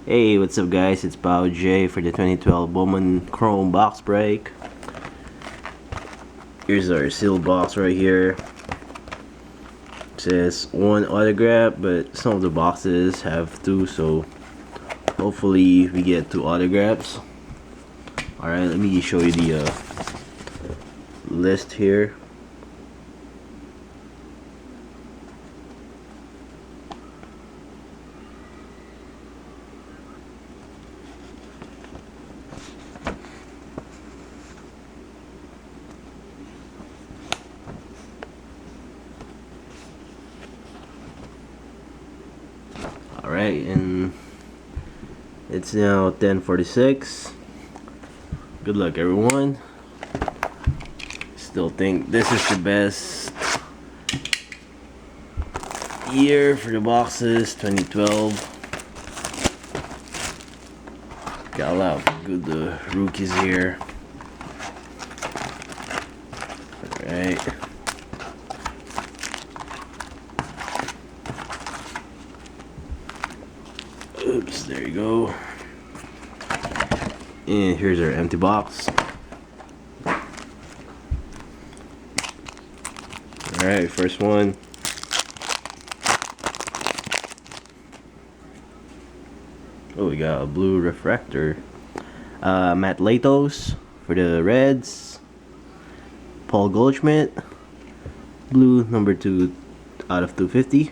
Hey, what's up guys? It's Bao J for the 2012 Bowman Chrome box break. Here's our sealed box right here. It says one autograph, but some of the boxes have two, so hopefully we get two autographs. Alright, let me show you the list here. Alright, and it's now 10:46. Good luck everyone. Still think this is the best year for the boxes, 2012. Got a lot of good rookies here. Alright. Oops, there you go. And here's our empty box. Alright, first one. Oh, we got a blue refractor. Matt Latos for the Reds. Paul Goldschmidt. Blue number 2 out of 250.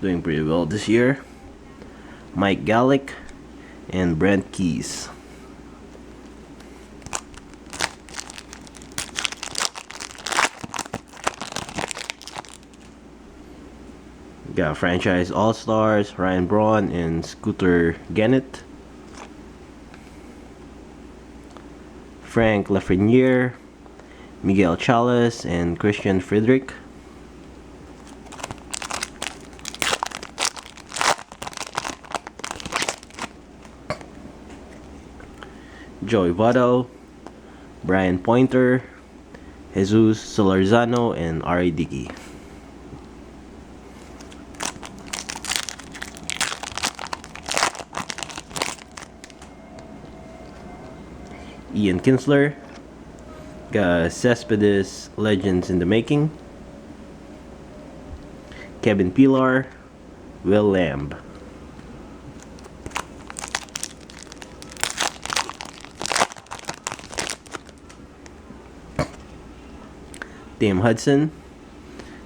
Doing pretty well this year. Mike Gallick and Brent Keys. Got franchise all-stars Ryan Braun and Scooter Gennett. Frank Lafreniere, Miguel Chalas, and Christian Friedrich. Joey Votto, Brian Pointer, Jesus Solorzano, and R.A. Dickey. Ian Kinsler. Got Cespedes Legends in the Making. Kevin Pillar, Will Lamb. Tim Hudson.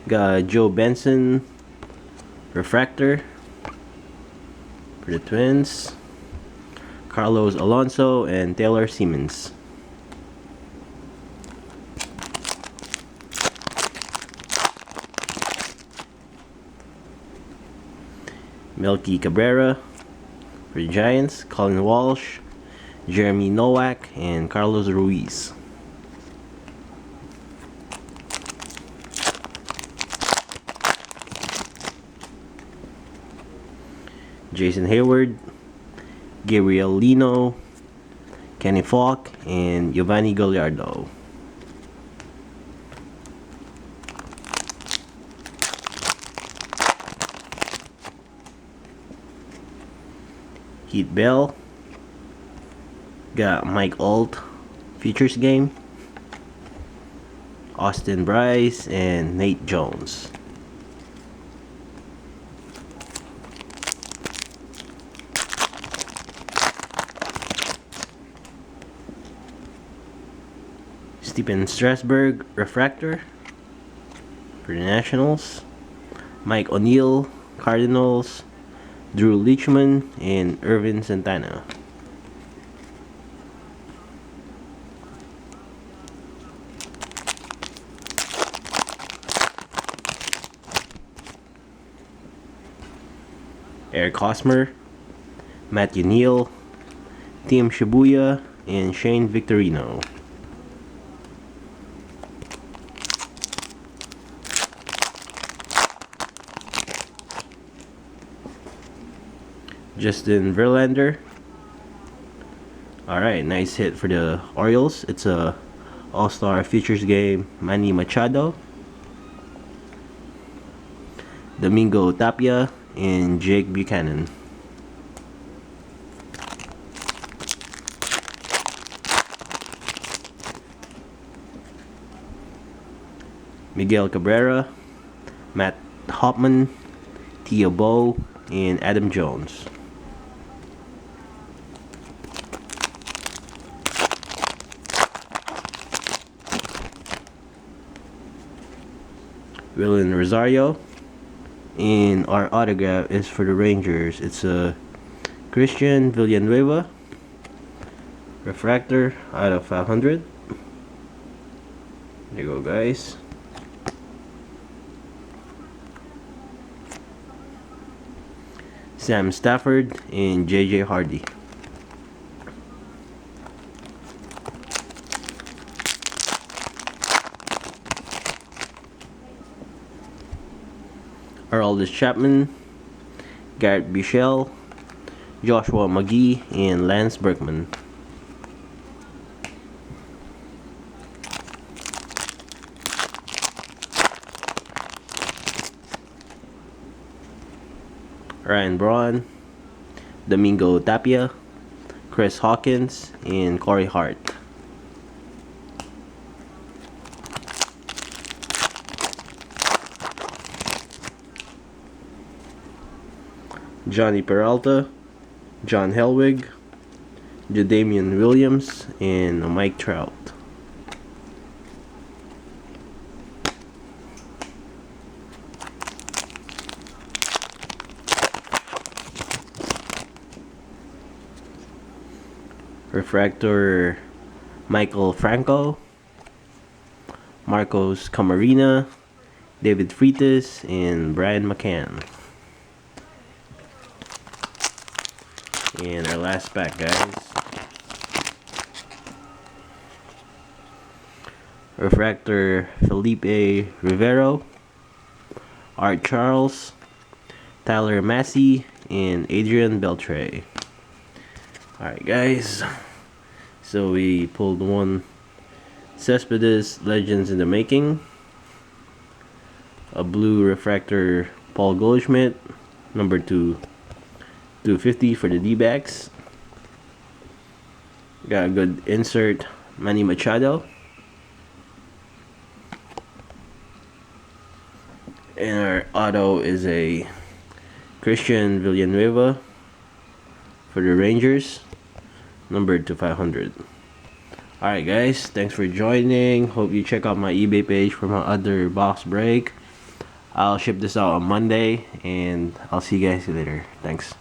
Got Joe Benson Refractor for the Twins. Carlos Alonso and Taylor Siemens. Melky Cabrera for the Giants. Colin Walsh, Jeremy Nowak, and Carlos Ruiz. Jason Hayward, Gabriel Lino, Kenny Falk, and Giovanni Gallardo. Heath Bell. Got Mike Alt Features Game, Austin Bryce, and Nate Jones. Stephen Strasburg Refractor for the Nationals. Mike O'Neill Cardinals, Drew Leachman, and Irvin Santana. Eric Hosmer, Matthew Neal, Tim Shibuya, and Shane Victorino. Justin Verlander. Alright, nice hit for the Orioles. It's a All-Star Features Game, Manny Machado. Domingo Tapia and Jake Buchanan. Miguel Cabrera, Matt Hoffman, Tia Bow, and Adam Jones. Willian Rosario. And our autograph is for the Rangers. It's a Christian Villanueva refractor out of 500. There you go, guys. Sam Stafford and JJ Hardy. Aroldis Chapman, Garrett Buechele, Joshua McGee, and Lance Berkman. Ryan Braun, Domingo Tapia, Chris Hawkins, and Corey Hart. Johnny Peralta, John Helwig, Jadamian Williams, and Mike Trout. Refractor Michael Franco, Marcos Camarena, David Freitas, and Brian McCann. And our last pack, guys. Refractor Felipe Rivero, Art Charles, Tyler Massey, and Adrian Beltre. Alright, guys. So we pulled one Cespedes Legends in the Making, a blue refractor Paul Goldschmidt, number 250 for the D-backs. Got a good insert Manny Machado. And our auto is a Christian Villanueva for the Rangers, numbered to 500. Alright, guys, thanks for joining. Hope you check out my eBay page for my other box break. I'll ship this out on Monday, and I'll see you guys later. Thanks.